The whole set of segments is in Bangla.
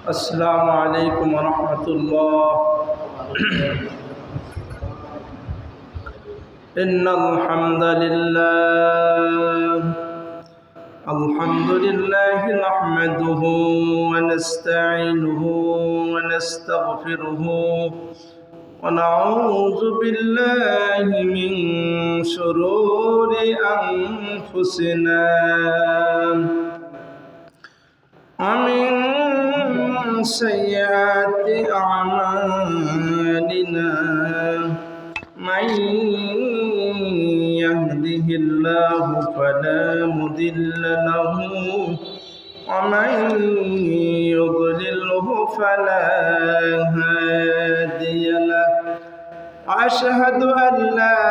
السلام عليكم ورحمة الله. إن الحمد لله نحمده ونستعينه ونستغفره ونعوذ بالله من شرور أنفسنا ومن سيئات أعمالنا. من يهده الله فلا مضل له ومن يضلله فلا هادي له. وأشهد أن لا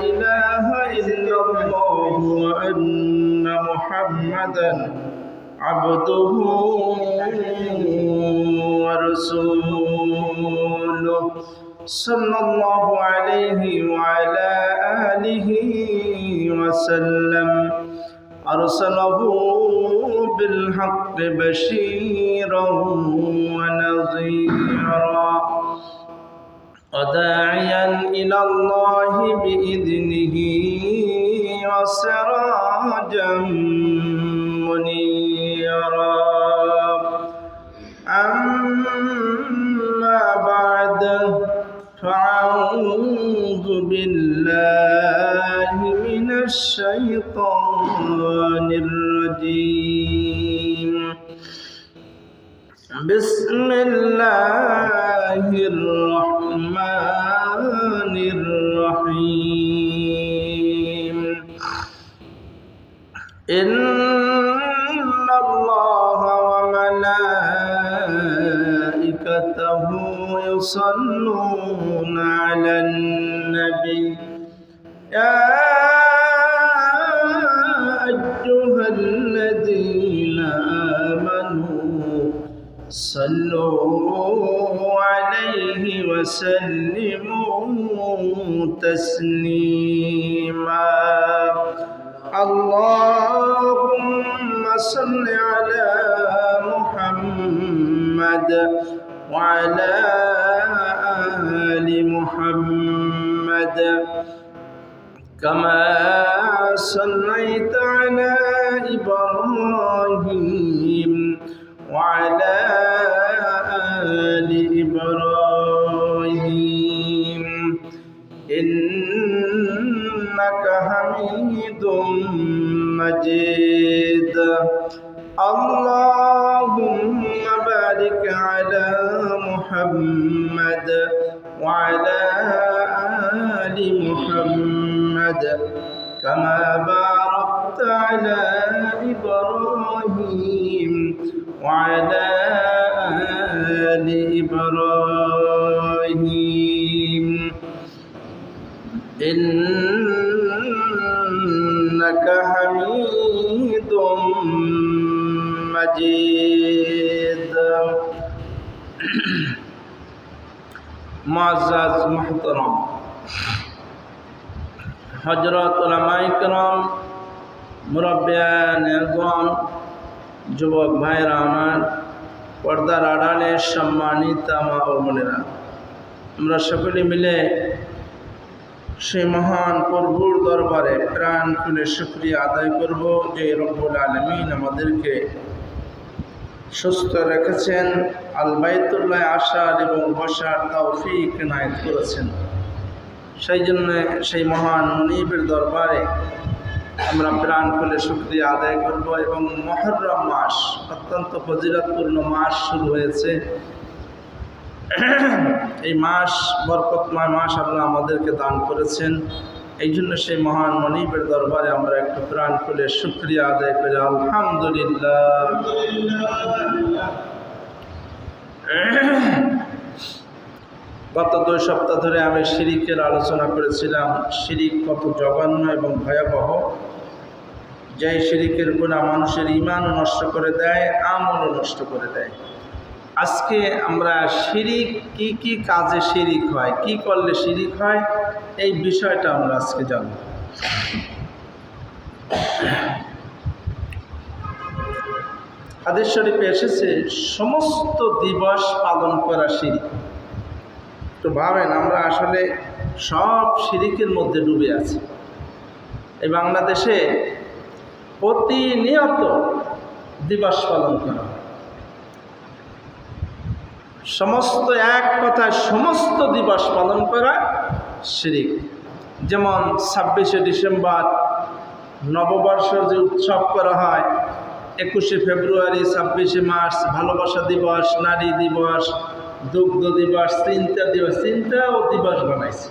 إله إلا الله وأن محمدا عبده ورسوله صلى الله عليه وعلى آله وسلم. أرسله بالحق بشيرا ونذيرا وداعيا إلى الله بإذنه وسراجا منيرا. أما بعد فأعوذ بالله من الشيطان الرجيم. بسم الله الرحمن الرحيم. إن الله وملائكته يصلون على النبي يا أيها الذين آمنوا صلوا عليه وسلموا تسليما. اللهم صل على محمد وعلى آل محمد كما صليت على إبراهيم وعلى آل إبراهيم إنك حميد مجيد. اللهم بارك على محمد وعلى آل محمد كما باركت على إبراهيم وعلى آل إبراهيم إنك حميد مجيد. معزز محترم হযরত উলামায়ে কেরাম, মুরব্বিয়ান আযম, যুবক ভাইরা আমার, পর্দার আড়ালে সম্মানিত মা ও বোনেরা, আমরা সকলে মিলে সেই মহান প্রভুর দরবারে প্রাণ খুলে শুকরিয়া আদায় করব যে রব্বুল আলামিন আমাদেরকে সুস্থ রেখেছেন, আল বাইতুল্লাহ আসার এবং বসার তৌফিক এনায়েত করেছেন। সেই জন্য সেই মহান মুনিবের দরবারে আমরা প্রাণ খুলে শুকরিয়া আদায় করব। এবং মুহররম মাস, অত্যন্ত ফজিলতপূর্ণ মাস শুরু হয়েছে। এই মাস বরকতময় মাস আল্লাহ আমাদেরকে দান করেছেন। এই জন্য সেই মহান মুনিবের দরবারে আমরা একটু প্রাণ খুলে শুকরিয়া আদায় করি, আলহামদুলিল্লাহ। গত 2 সপ্তাহ ধরে আমি শিরিকের আলোচনা করেছিলাম। শিরিক কত জঘন্য এবং ভয়াবহ, যে শিরিকের গুনাহ মানুষের ঈমানও নষ্ট করে দেয়, আমলও নষ্ট করে দেয়। আজকে আমরা শিরিক কি কাজে শিরিক হয়, কি করলে শিরিক হয়, এই বিষয়টা আমরা আজকে জানব। হাদিস শরীফে এসেছে সমস্ত দিবস পালন করা শিরিক। তো ভাবেন আমরা আসলে সব শিরিকের মধ্যে ডুবে আছি। এই বাংলাদেশে প্রতিনিয়ত দিবস পালন করা হয়, সমস্ত এক কথায় সমস্ত দিবস পালন করা শিরিক। যেমন 26শে ডিসেম্বর নববর্ষ যে উৎসব করা হয়, 21শে ফেব্রুয়ারি, 26শে মার্চ ভালোবাসা দিবস, নারী দিবস, দুগ্ধ দিবস, চিন্তা দিবস, চিন্তাও দিবস বানাইছে।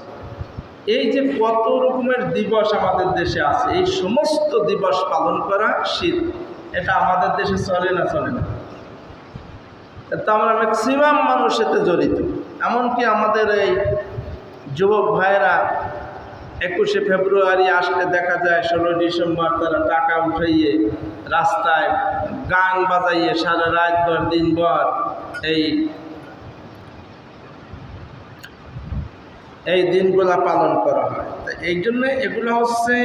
এই যে কত রকমের দিবস আমাদের দেশে আছে, এই সমস্ত দিবস পালন করা শিরক। এটা আমাদের দেশে চলে না? চলে না। তো আমরা ম্যাক্সিমাম মানুষ এতে জড়িত। এমনকি আমাদের এই যুবক ভাইয়েরা 21শে ফেব্রুয়ারি আসলে দেখা যায় 16 ডিসেম্বর তারা টাকা উঠাইয়ে রাস্তায় গান বাজাইয়ে সারা রাত ভর দিনভর এই দিনগুলা পালন করা হয়। তো এই জন্য এগুলো হচ্ছে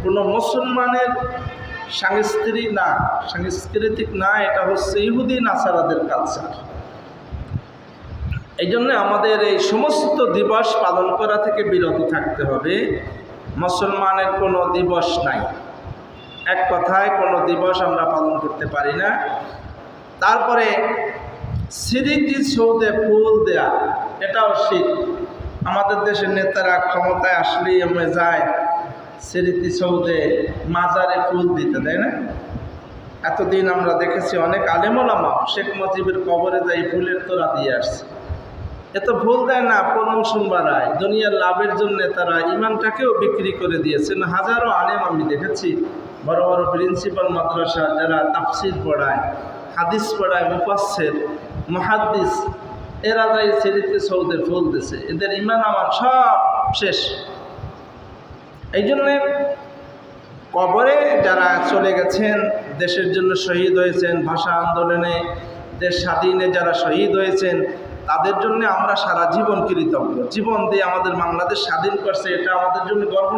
কোনো মুসলমানের সাংস্কৃতিক না, এটা হচ্ছে ইহুদি নাসারাদের কালচার। এই জন্য আমাদের এই সমস্ত দিবস পালন করা থেকে বিরত থাকতে হবে। মুসলমানের কোনো দিবস নাই, এক কথায় কোনো দিবস আমরা পালন করতে পারি না। তারপরে স্মৃতি সৌধে ফুল দেয়া, এটাও শিরক। আমাদের দেশের নেতারা ক্ষমতায় আসলেই এমনি যায় স্মৃতি সৌধে মাজারে ফুল দিতে, দেয় না? এতদিন আমরা দেখেছি অনেক আলেম ওলামা শেখ মুজিবের কবরে যাই ফুলের তোড়া দিয়ে আসছে। এত ভুল দেয় না, প্রমোশন বাড়ায়, দুনিয়ার লাভের জন্য তারা ইমানটাকেও বিক্রি করে দিয়েছেন। হাজারো আলেম আমি দেখেছি, বড় বড় প্রিন্সিপাল মাদ্রাসা যারা তাফসির পড়ায়, হাদিস পড়ায়, মুফাসসির, মুহাদ্দিস, এরা যাই স্মৃতি সৌধে ফুল দিছে, এদের ইমান আমার সব শেষ। এই জন্যে কবরে যারা চলে গেছেন, দেশের জন্য শহীদ হয়েছেন, ভাষা আন্দোলনে, দেশ স্বাধীনে যারা শহীদ হয়েছেন, তাদের জন্য আমরা সারা জীবন কৃতজ্ঞ। জীবন দিয়ে আমাদের বাংলাদেশ স্বাধীন করছে, এটা আমাদের জন্য গর্ব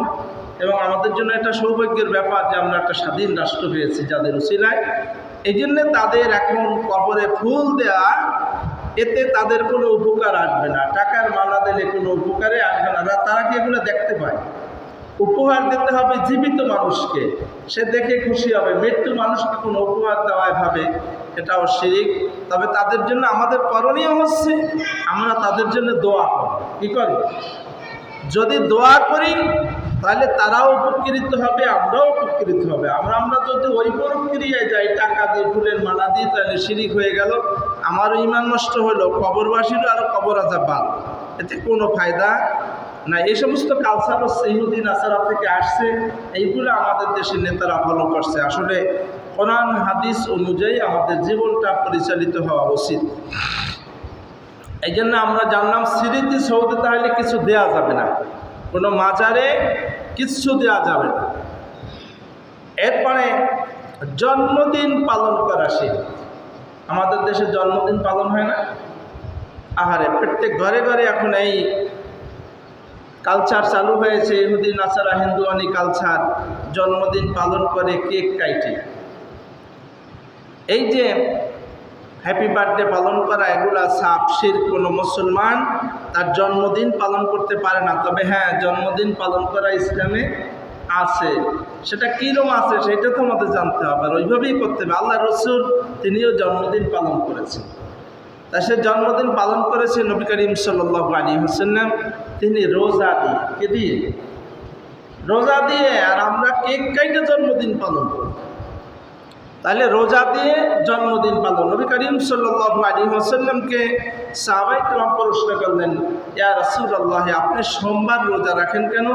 এবং আমাদের জন্য একটা সৌভাগ্যের ব্যাপার যে আমরা একটা স্বাধীন রাষ্ট্র পেয়েছি যাদের উসিলায়। এই জন্যে তাদের এখন কবরে ফুল দেওয়া, এতে তাদের কোনো উপকার আসবে না। টাকার মালা দিলে কোনো উপকারে আসবে না। তারা কি এগুলো দেখতে পায়? উপহার দিতে হবে জীবিত মানুষকে, সে দেখে খুশি হবে। মৃত্যু মানুষকে কোনো উপহার দেওয়ায় ভাবে, এটাও শিরক। তবে তাদের জন্য আমাদের করণীয় হচ্ছে আমরা তাদের জন্য দোয়া করি। কী করি? যদি দোয়া করি তাহলে তারাও উপকৃত হবে, আমরাও উপকৃত হবে। আমরা যদি ওই প্রক্রিয়ায় যাই, টাকা দিয়ে ফুলের মালা দিই, তাহলে শিরক হয়ে গেল, আমারও ইমান নষ্ট হলো, কবরবাসীরও আরও কবর আযাব বাড়ল, এতে কোনো ফায়দা না। এই সমস্ত কালচার হচ্ছে ইহুদি নাসারা থেকে আসছে, এইগুলো আমাদের দেশের নেতারা ফলো করছে। আসলে কোরআন হাদিস অনুযায়ী আমাদের জীবনটা পরিচালিত হওয়া উচিত। এই জন্য আমরা জানলাম স্মৃতি সৌধে তাহলে কিছু দেয়া যাবে না, কোনো মাজারে কিচ্ছু দেওয়া যাবে না। এরপরে জন্মদিন পালন করা শিরক। আমাদের দেশে জন্মদিন পালন হয় না? আহারে, প্রত্যেক ঘরে ঘরে এখন এই কালচার চালু হয়েছে, ইহুদি নাসারা হিন্দুয়ানি কালচার। জন্মদিন পালন করে কেক কাইটে, এই যে হ্যাপি বার্থডে পালন করা, এগুলা সাপ শিরক। কোনো মুসলমান তার জন্মদিন পালন করতে পারে না। তবে হ্যাঁ, জন্মদিন পালন করা ইসলামে আছে। সেটা কীরকম আছে সেটা তো আমাদের জানতে হবে, আর ওইভাবেই করতে হবে। আল্লাহ রসুল তিনিও জন্মদিন পালন করেছেন। তা সে জন্মদিন পালন করেছে নবী করিম সাল্লাল্লাহু আলাইহি ওয়াসাল্লাম, তিনি রোজা দিয়ে, কে দিয়ে? রোজা দিয়ে। আর আমরা কেক কাইটে জন্মদিন পালন করি। তাহলে রোজা দিয়ে জন্মদিন পালন। নবী করিম সাল্লাল্লাহু আলাইহি ওয়াসাল্লামকে সাহাবায়ে কেরাম প্রশ্ন করলেন, ইয়া রাসূলুল্লাহ, আপনি সোমবার রোজা রাখেন কেন?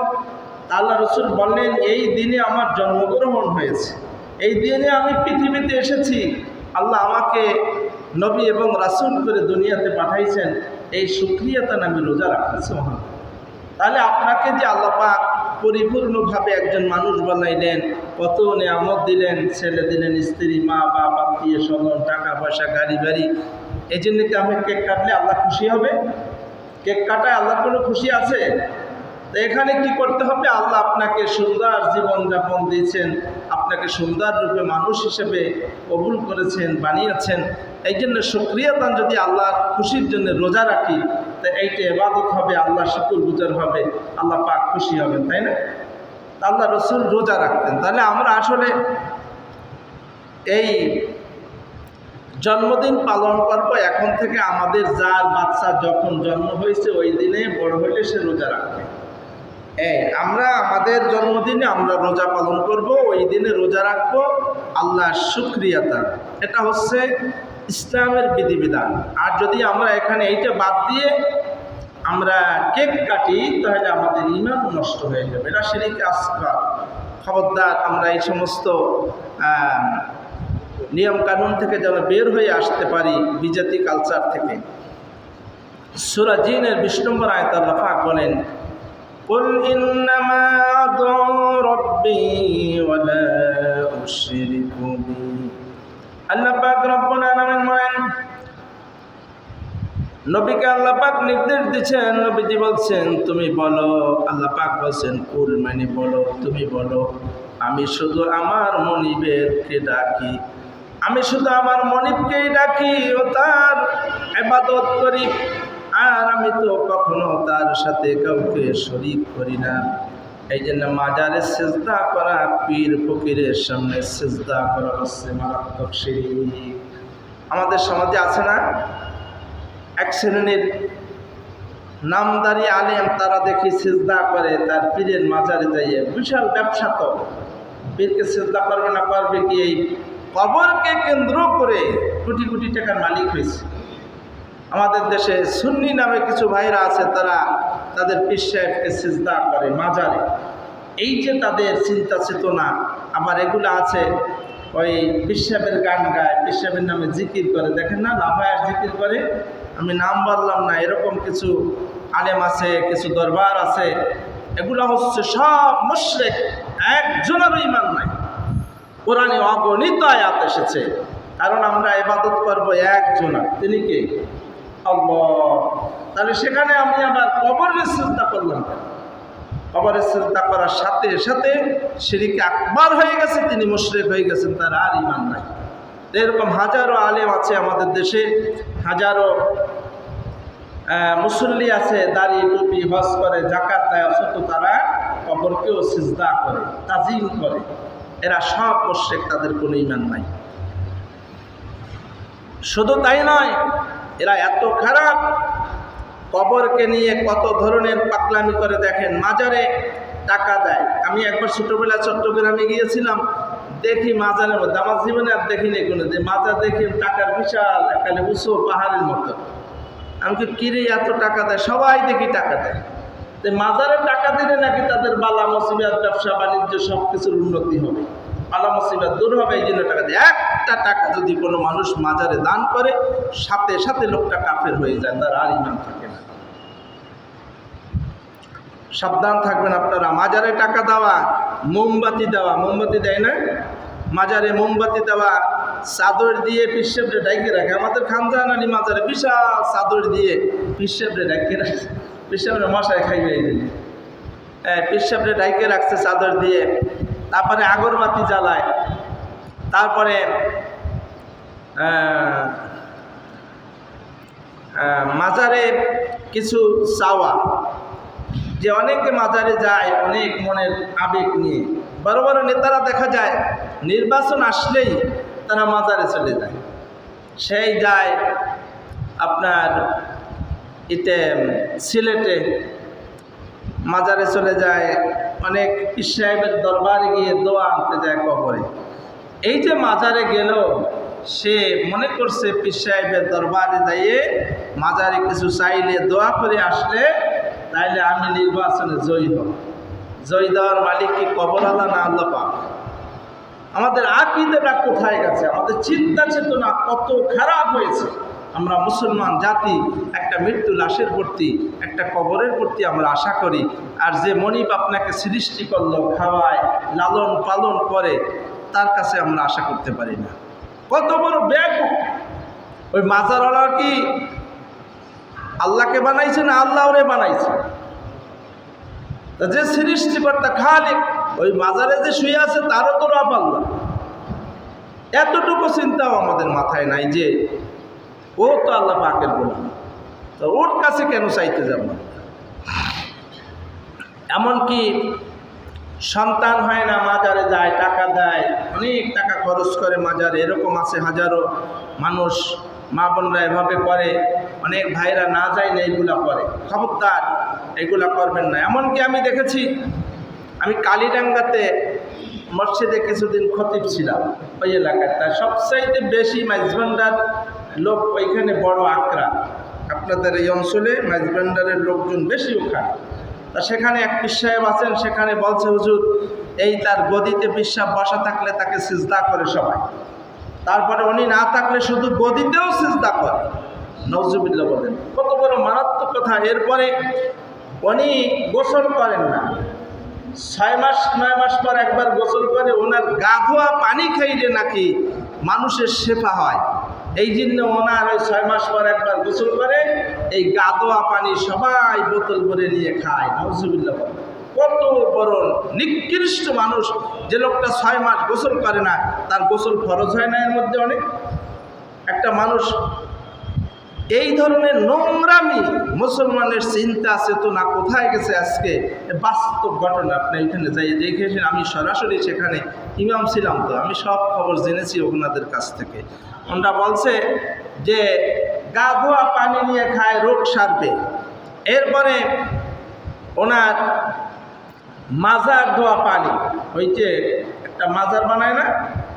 আল্লাহ রসুল বললেন, এই দিনে আমার জন্মগ্রহণ হয়েছে, এই দিনে আমি পৃথিবীতে এসেছি, আল্লাহ আমাকে নবী এবং রাসূল করে দুনিয়াতে পাঠাইছেন, এই শুকরিয়াতে আমি রোজা রাখতেছি মহান। তাহলে আপনাকে যে আল্লাহ পাক পরিপূর্ণভাবে একজন মানুষ বানাইলেন, কত নিয়ামত দিলেন, ছেলে দিলেন, স্ত্রী, মা, বাপ, আত্মীয় স্বজন, টাকা পয়সা, গাড়ি বাড়ি, এই জন্য কি আমি কেক কাটলে আল্লাহ খুশি হবে? কেক কাটায় আল্লাহর কোনো খুশি আছে? তো এখানে কি করতে হবে? আল্লাহ আপনাকে সুন্দর জীবনযাপন দিয়েছেন, আপনি আপনাকে সুন্দর রূপে মানুষ হিসেবে কবুল করেছেন, বানিয়েছেন। এই জন্য শুকরিয়াদান যদি আল্লাহর খুশির জন্য রোজা রাখি, তো এইটা ইবাদত হবে, আল্লাহ শুকরগুজার হবে, আল্লাহ পাক খুশি হবেন, তাই না? আল্লাহ রসুল রোজা রাখতেন। তাহলে আমরা আসলে এই জন্মদিন পালন করব এখন থেকে। আমাদের যার বাচ্চা যখন জন্ম হয়েছে ওই দিনে বড় হইলে সে রোজা রাখবে। আমরা আমাদের জন্মদিনে আমরা রোজা পালন করব, ওই দিনে রোজা রাখবো, আল্লাহর শুকরিয়াতা। এটা হচ্ছে ইসলামের বিধিবিধান। আর যদি আমরা এখানে এইটা বাদ দিয়ে আমরা কেক কাটি, তাহলে আমাদের ঈমান নষ্ট হয়ে যাবে। এটা শিরক আসগর। খবরদার আমরা এই সমস্ত নিয়ম কানুন থেকে যেন বের হয়ে আসতে পারি, বিজাতি কালচার থেকে। সূরা জিনের 20 নম্বর আয়াতে আল্লাহ পাক বলেন, কুল ইন্নামা আদউ রাব্বি ওয়া লা উশরিকু বিহি। আল্লাহ পাক রব্বুল আলামিন বলেন, নবীকে আল্লাহ পাক নির্দেশ দিচ্ছেন, নবীজি বলছেন তুমি বলো, আল্লাহ পাক বলছেন কুল মানে বলো, তুমি বলো, আমি শুধু আমার মনিবেরকে ডাকি, আমি শুধু আমার মনিবকেই ডাকি ও তার ইবাদত করি, আর আমি তো কখনো তার সাথে কাউকে শরীক করি না। এই জন্য মাজারে সিজদা করা, পীর ফকিরের সামনে সিজদা করা হচ্ছে মারাত্মক শিরক। আমাদের সমাজে আছে না এক শ্রেণীর নামদারি আলেম, তারা দেখি সিজদা করে তার পীরের মাজারে যাইয়ে। বিশাল ব্যবসা তো, পীরকে সিজদা করবে না, করবে কি এই কবরকে কেন্দ্র করে কোটি কোটি টাকার মালিক হয়েছে। আমাদের দেশে সুন্নি নামে কিছু ভাইরা আছে, তারা তাদের পীর সাহেবকে সিজদা করে মাজারে। এই যে তাদের চিন্তা চেতনা। আবার এগুলো আছে ওই পীর সাহেবের গান গায়, পীর সাহেবের নামে জিকির করে, দেখেন না লাফায়ার জিকির করে, আমি নাম বললাম না, এরকম কিছু আলেম আছে, কিছু দরবার আছে। এগুলো হচ্ছে সব মুশরিক, একজনেরও ঈমান নাই। কোরআনে অগণিত আয়াত এসেছে, কারণ আমরা ইবাদত করব একজনের, তিনি কে? আল্লাহ। তাহলে সেখানে আমি আবার কবরের সিজদা করলাম। কবরের সিজদা করার সাথে সাথে শিরক আকবার হয়ে গেছে, তিনি মুশরিক হয়ে গেছেন, তার আর ঈমান নাই। এরকম হাজারো আলেম আছে আমাদের দেশে, হাজারো মুসল্লি আছে, দাড়ি টুপি হজ করে, যাকাত দেয়, অথচ তারা কবরকেও সিজদা করে, তাজিম করে। এরা সব মুশরিক, তাদের কোনো ঈমান নাই। শুধু তাই নয়, এরা এত খারাপ, কবরকে নিয়ে কত ধরনের পাগলামি করে। দেখেন মাজারে টাকা দেয়। আমি একবার ছোটোবেলা চট্টগ্রামে গিয়েছিলাম, দেখি মাজারের মধ্যে, আমার জীবনে আর দেখিনি কোনো যে মাজার দেখি টাকার বিশাল একালে উঁচু পাহাড়ের মতো। আমি কি কিরে এত টাকা দেয়? সবাই দেখি টাকা দেয়। তো মাজারে টাকা দিলে নাকি তাদের বালা মুসিবত, ব্যবসা বাণিজ্য সব কিছুর উন্নতি হবে, বালা মুসিবত দূর হবে, এই জন্য টাকা দেয়। একটা টাকা যদি কোনো মানুষ মাজারে দান করে, সাথে সাথে লোকটা কাফের হয়ে যায়, তার আর ঈমান থাকে না। সাবধান থাকবেন আপনারা। মাজারে টাকা দেওয়া, মোমবাতি দেওয়া, মোমবাতি দেয় না মাজারে, মোমবাতি দেওয়া, চাদর দিয়ে পীর সাহেবরে ডাইকে রাখে। আমাদের খানজাহান আলী মাজারে বিশাল চাদর দিয়ে পীর সাহেবরে ডাইকে রাখছে, পীর সাহেবরে মশায় খাইবে এই দিন। পীর সাহেবরে ডাইকে রাখছে চাদর দিয়ে। তারপরে আগরবাতি জ্বালায়। তারপরে মাজারে কিছু চাওয়া, যে অনেকে মাজারে যায় অনেক মনের আবেগ নিয়ে। বড় বড় নেতারা দেখা যায় নির্বাচন আসলেই তারা মাজারে চলে যায়। সেই যায় আপনার সিলেটে, মাজারে চলে যায়, অনেক পীর সাহেবের দরবারে গিয়ে দোয়া আনতে যায় কবরে। এই যে মাজারে গেল, সে মনে করছে পীর সাহেবের দরবারে যাইয়ে মাজারে কিছু চাইলে, দোয়া করে আসলে তাইলে আমি নির্বাচনে জয়ী হব। জয়ী দেওয়ার মালিক কি কবর আল্লাহ না আল্লাহ পাক? আমাদের আকীদাটা কোথায় গেছে? আমাদের চিন্তা চেতনা কত খারাপ হয়েছে। আমরা মুসলমান জাতি একটা মৃত্যু লাশের প্রতি, একটা কবরের প্রতি আমরা আশা করি। আর যে মনিব আপনাকে সৃষ্টি করলো, খাওয়ায়, লালন পালন করে, তার কাছে আমরা আশা করতে পারি না। কত বড় ব্যাপক! ওই মাজারওয়ালা কি আল্লাহকে বানাইছে না আল্লাহ ওরে বানাইছে? তা যে সৃষ্টিকর্তা খালিক, ওই মাজারে যে শুয়ে আছে তারও তো রব আল্লাহ। এতটুকু চিন্তাও আমাদের মাথায় নাই যে ও তো আল্লাহ পাকের গোলাম, তো ওর কাছে কেন চাইতে যাব। এমনকি সন্তান হয় না, মাজারে যায়, টাকা দেয়, অনেক টাকা খরচ করে মাজারে, এরকম আছে হাজারো মানুষ। মা বোনরা এভাবে করে, অনেক ভাইরা না যায় না এইগুলা করে। খবরদার এগুলা করবেন না। এমনকি আমি দেখেছি, আমি কালীডাঙ্গাতে মসজিদে কিছুদিন খতিব ছিলাম ওই এলাকায়, তার সবচাইতে বেশি মাইজভান্ডার লোক ওইখানে বড় আকড়া। আপনাদের এই অঞ্চলে মাইজভান্ডারের লোকজন বেশি ওখানে। তা সেখানে এক পীর সাহেব আছেন, সেখানে বলছে হুজুর এই তার গদিতে পিসাব বসা থাকলে তাকে সিজদা করে সবাই, তারপরে উনি না থাকলে শুধু গদিতেও সিজদা করে। নওজুবিল্লাহ বলেন, কত বড় মারাত্মক কথা। এরপরে উনি গোসল করেন না, 6 মাস 9 মাস পর একবার গোসল করে। ওনার গা ধোয়া পানি খাইলে নাকি মানুষের শেফা হয়, এই জন্য ওনার ওই 6 মাস পর একবার গোসল করে। এই গা ধোয়া পানি সবাই বোতল ভরে নিয়ে খায়। নাউজুবিল্লাহ। কত বড় নিকৃষ্ট মানুষ যে লোকটা 6 মাস গোসল করে না, তার গোসল ফরজ হয় না। এর মধ্যে অনেক একটা মানুষ এই ধরনের নোংরামি, মুসলমানের চিন্তা চেতনা কোথায় গেছে আজকে। বাস্তব ঘটনা, আপনি এখানে যাই দেখেছেন। আমি সরাসরি সেখানে ইমাম ছিলাম, তো আমি সব খবর জেনেছি ওনাদের কাছ থেকে। ওনারা বলছে যে গা ধোয়া পানি নিয়ে খায়, রোগ সারবে। এরপরে ওনার মাজার ধোয়া পানি, ওই যে একটা মাজার বানায় না,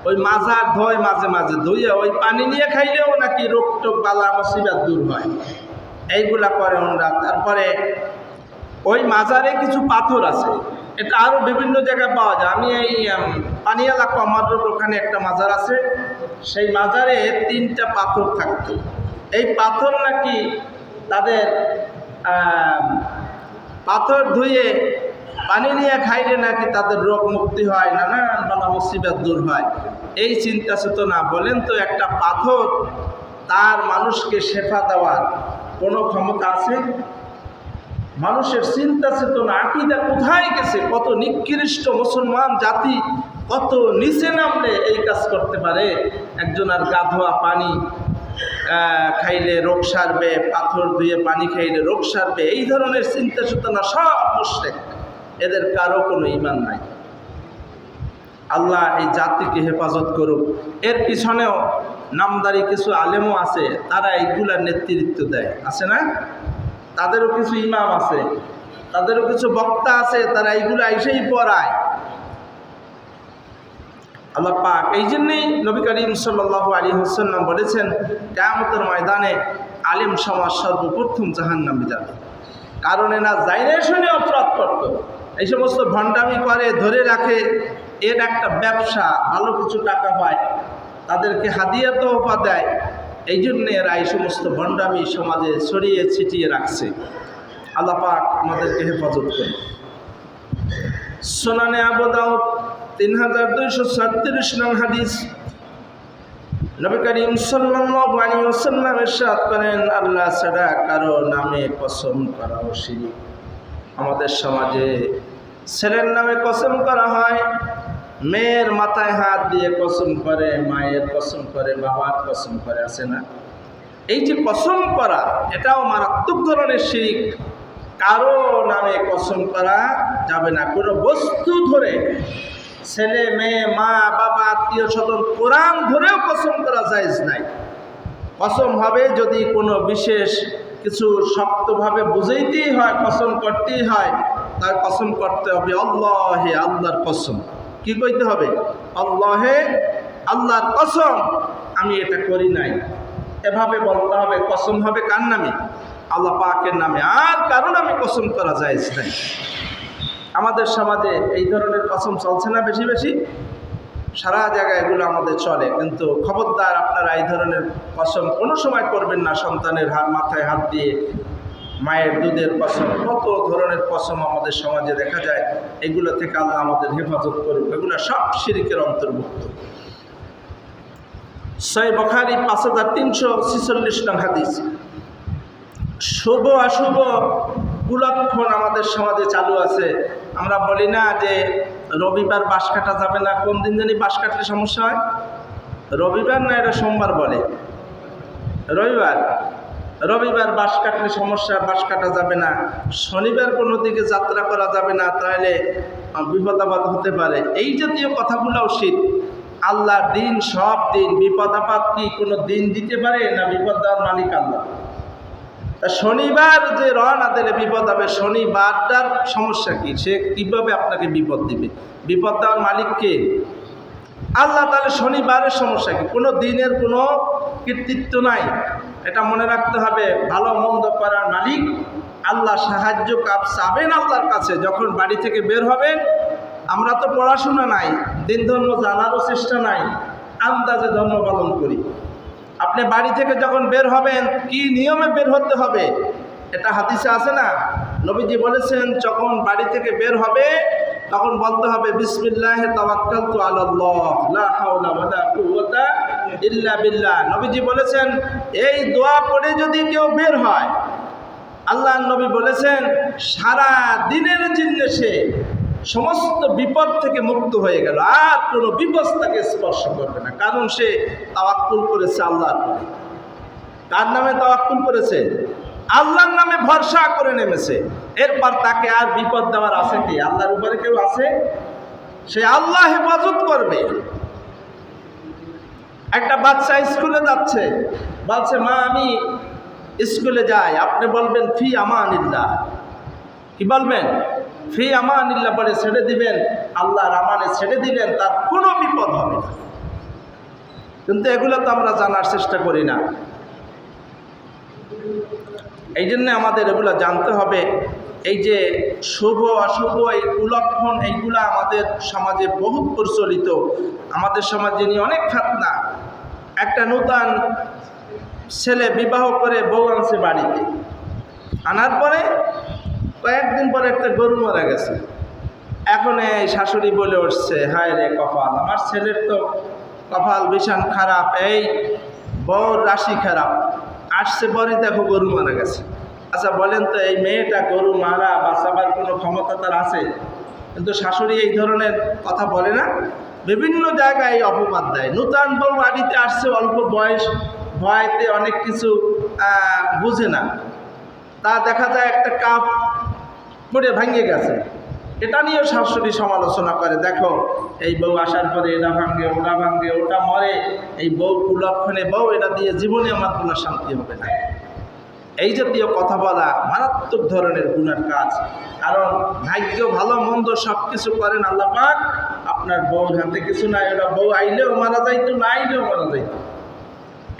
ওই মাজার ধোয়, মাঝে মাঝে ধুইয়া ওই পানি নিয়ে খাইলেও নাকি রোগ টোগ বালা মুসিবত দূর হয়। এইগুলা করে ওনারা। তারপরে ওই মাজারে কিছু পাথর আছে, এটা আরও বিভিন্ন জায়গায় পাওয়া যায়। আমি এই পানিয়ালা কমার ওখানে একটা মাজার আছে, সেই মাজারে 3টা পাথর থাকতো। এই পাথর নাকি তাদের পাথর ধুয়ে পানি নিয়ে খাইলে নাকি তাদের রোগ মুক্তি হয়, নানান বালা মুসিবত দূর হয়। এই চিন্তা চেতনা, বলেন তো একটা পাথর তার মানুষকে শেফা দেওয়ার কোনো ক্ষমতা আছে? মানুষের চিন্তা চেতনা, আকীদা কোথায় গেছে? কত নিকৃষ্ট মুসলমান জাতি কত নিচে নামলে এই কাজ করতে পারে। একজন আর গা ধোয়া পানি খাইলে রোগ সারবে, পাথর ধুয়ে পানি খাইলে রোগ সারবে, এই ধরনের চিন্তা চেতনা সব মুশরিক। এদের কারো কোনো ঈমান নাই। আল্লাহ এই জাতিকে হেফাজত করুক। এর পিছনেও নামদারি কিছু আলেমও আছে, তারা এইগুলার নেতৃত্ব দেয়, আছে না? তাদেরও কিছু ইমাম আছে, তাদেরও কিছু বক্তা আছে, তারা এইগুলো এসেই পড়ায়। আল্লাহ পাক এই জন্যই নবী করিম সাল্লাল্লাহু আলাইহি ওয়াসাল্লাম বলেছেন, কিয়ামতের ময়দানে আলেম সমাজ সর্বপ্রথম জাহান্নামে যাবে। কারণ এরা জাইনে শুনে অপরাধ করত, এই সমস্ত ভণ্ডামি করে, ধরে রাখে, এর একটা ব্যবসা, ভালো কিছু টাকা পায়, তাদেরকে হাদিয়া তোহফা দেয়। এই জন্যে এরা এই সমস্ত ভণ্ডামি সমাজে ছড়িয়ে ছিটিয়ে রাখছে। আল্লাহ পাক আমাদেরকে হেফাজত করে। সুনানে আবু দাউদ 3236 নং হাদিস, নবী করিম সাল্লাল্লাহু আলাইহি ওয়াসাল্লাম ইরশাদ করেন, আল্লাহ ছাড়া কারো নামে কসম করাও শিরক। আমাদের সমাজে ছেলের নামে কসম করা হয়, মেয়ের মাথায় হাত দিয়ে কসম করে, মায়ের কসম করে, বাবার কসম করে, আছে না? এই যে কসম করা, এটাও মারাত্মক ধরনের শিরক। কারো নামে কসম করা যাবে না। কোনো বস্তু ধরে, ছেলে মেয়ে, মা বাবা, আত্মীয় স্বজন, কোরআন ধরেও কসম করা জায়েজ নাই। কসম হবে যদি কোনো বিশেষ কিছু শক্তভাবে বুঝাইতেই হয়, কসম করতেই হয়, তার কসম করতে হবে আল্লাহে, আল্লাহর কসম। কি কইতে হবে? আল্লাহে, আল্লাহর কসম আমি এটা করি নাই, এভাবে বলতে হবে। কসম হবে কার নামে? আল্লাহ পাকের নামে। আর কারণ আমি কসম করা জায়েজ নাই। আমাদের সমাজে এই ধরনের কসম চলছে না বেশি বেশি? সারা জায়গায় এগুলো আমাদের চলে। কিন্তু খবরদার, আপনারা এই ধরনের কসম কোনো সময় করবেন না। সন্তানের মাথায় হাত দিয়ে, মায়ের দুধের কসম, কত ধরনের কসম আমাদের সমাজে দেখা যায়। এগুলো থেকে আল্লাহ আমাদের হেফাজত করুক। এগুলো সব শিরকের অন্তর্ভুক্ত। সহিহ বুখারী 5346 নং হাদিস, শুভ অশুভ কুলক্ষণ আমাদের সমাজে চালু আছে। আমরা বলি না যে রবিবার বাঁশ কাটা যাবে না, কোন দিন জানি বাঁশ কাটলে সমস্যা হয়? রবিবার না, এটা সোমবার বলে, রবিবার বাঁশ কাটলে সমস্যা, বাঁশ কাটা যাবে না। শনিবার কোনো দিকে যাত্রা করা যাবে না, তাহলে বিপদ আপদ হতে পারে। এই জাতীয় কথাগুলোও শীত। আল্লাহর দিন সব দিন, বিপদ আপদ কি কোনো দিন দিতে পারে না? বিপদ দেওয়ার মালিক আল্লাহ। তা শনিবার যে রওনা দিলে বিপদ হবে, শনিবারটার সমস্যা কি? সে কিভাবে আপনাকে বিপদ দিবে? বিপদ দেওয়ার মালিক কে? আল্লাহ। তাহলে শনিবারের সমস্যা কি? কোনো দিনের কোনো কৃতিত্ব নাই, এটা মনে রাখতে হবে। ভালো মন্দ করার মালিক আল্লাহ। সাহায্য চাবেন আল্লাহর কাছে যখন বাড়ি থেকে বের হবেন। আমরা তো পড়াশোনা নাই, দিন ধর্ম জানারও চেষ্টা নাই, আন্দাজে ধর্ম পালন করি। আপনি বাড়ি থেকে যখন বের হবেন, কি নিয়মে বের হতে হবে এটা হাদিসে আছে না? নবীজি বলেছেন যখন বাড়ি থেকে বের হবে তখন বলতে হবে বিসমিল্লাহি তাওয়াক্কালতু আলাল্লাহ লা হাওলা ওয়ালা কুওয়াতা ইল্লা বিল্লাহ। নবীজি বলেছেন এই দোয়া পড়ে যদি কেউ বের হয়, আল্লাহর নবী বলেছেন সারা দিনের জন্য সে সমস্ত বিপদ থেকে মুক্ত হয়ে গেল, আর কোনো বিপদ তাকে স্পর্শ করবে না। কারণ সে তাওয়াক্কুল করেছে আল্লাহর উপরে। কার নামে তাওয়াক্কুল করেছে? আল্লাহর নামে ভরসা করে নেমেছে। এরপর তাকে আর বিপদ দেওয়ার আছে কি? আল্লাহর উপরে কেউ আছে? সে আল্লাহ হেফাজত করবে। একটা বাচ্চা স্কুলে যাচ্ছে, বলছে মা আমি স্কুলে যাই। আপনি বলবেন ফি আমানিল্লাহ। কি বলবেন? ফি আমানিল্লাহ বলে ছেড়ে দিবেন, আল্লাহর আমানে ছেড়ে দিলেন, তার কোনো বিপদ হবে না। কিন্তু এগুলো তো আমরা জানার চেষ্টা করি না। এই জন্য আমাদের এগুলো জানতে হবে। এই যে শুভ অশুভ এই কুলক্ষণ, এইগুলা আমাদের সমাজে বহু প্রচলিত। আমাদের সমাজে নিয়ে অনেক ফিতনা। একটা নূতন ছেলে বিবাহ করে বউ আনছে বাড়িতে, আনার পরে কয়েকদিন পরে একটা গরু মারা গেছে। এখন এই শাশুড়ি বলে উঠছে হায় রে কপাল, আমার ছেলের তো কপাল ভীষণ খারাপ, এই বউর রাশি খারাপ। আসছে পরে দেখো গরু মারা গেছে। আচ্ছা বলেন তো এই মেয়েটা গরু মারা বাঁচাবার কোনো ক্ষমতা তার আছে? কিন্তু শাশুড়ি এই ধরনের কথা বলে না, বিভিন্ন জায়গায় এই অপবাদ দেয়। নূতন বউ বাড়িতে আসছে, অল্প বয়স, ভয়তে অনেক কিছু বুঝে না। তা দেখা যায় একটা কাপ পড়ে ভেঙে গেছে, এটা নিয়েও শাশুড়ি সমালোচনা করে। দেখো এই বউ আসার পরে এটা ভাঙে, ওটা ভাঙে, ওটা মরে, এই বউ কুলক্ষণে বউ, এটা দিয়ে জীবনে আমার কোনো শান্তি হবে না। এই জাতীয় কথা বলা মারাত্মক ধরনের গুনার কাজ। কারণ ভাগ্য ভালো মন্দ সব কিছু করেন আল্লাহ পাক। আপনার বউর হাতে কিছু নাই, ওটা বউ আইলেও মারা যাইতো, না আইলেও মারা যাইতো।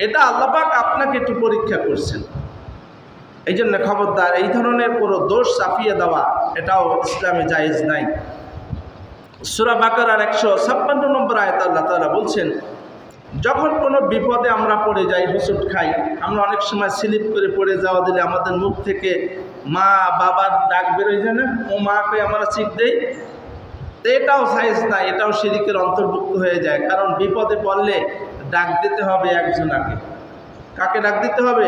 এটা আল্লাহ পাক আপনাকে একটু পরীক্ষা করছেন। এই জন্য খবরদার, এই ধরনের কোনো দোষ চাপিয়ে দেওয়া এটাও ইসলামে জায়েজ নাই। সূরা বাকারার 156 নম্বর আয়াত আল্লাহ তাআলা বলছেন যখন কোনো বিপদে আমরা পড়ে যাই, হোঁচট খাই, আমরা অনেক সময় স্লিপ করে পড়ে যাওয়া দিলে আমাদের মুখ থেকে মা বাবার ডাক বেরোয় যায় না, ও মাকে আমরা চিক দেই। তো এটাও জায়েজ না, এটাও শিরকের অন্তর্ভুক্ত হয়ে যায়। কারণ বিপদে পড়লে ডাক দিতে হবে একজনাকে। কাকে ডাক দিতে হবে?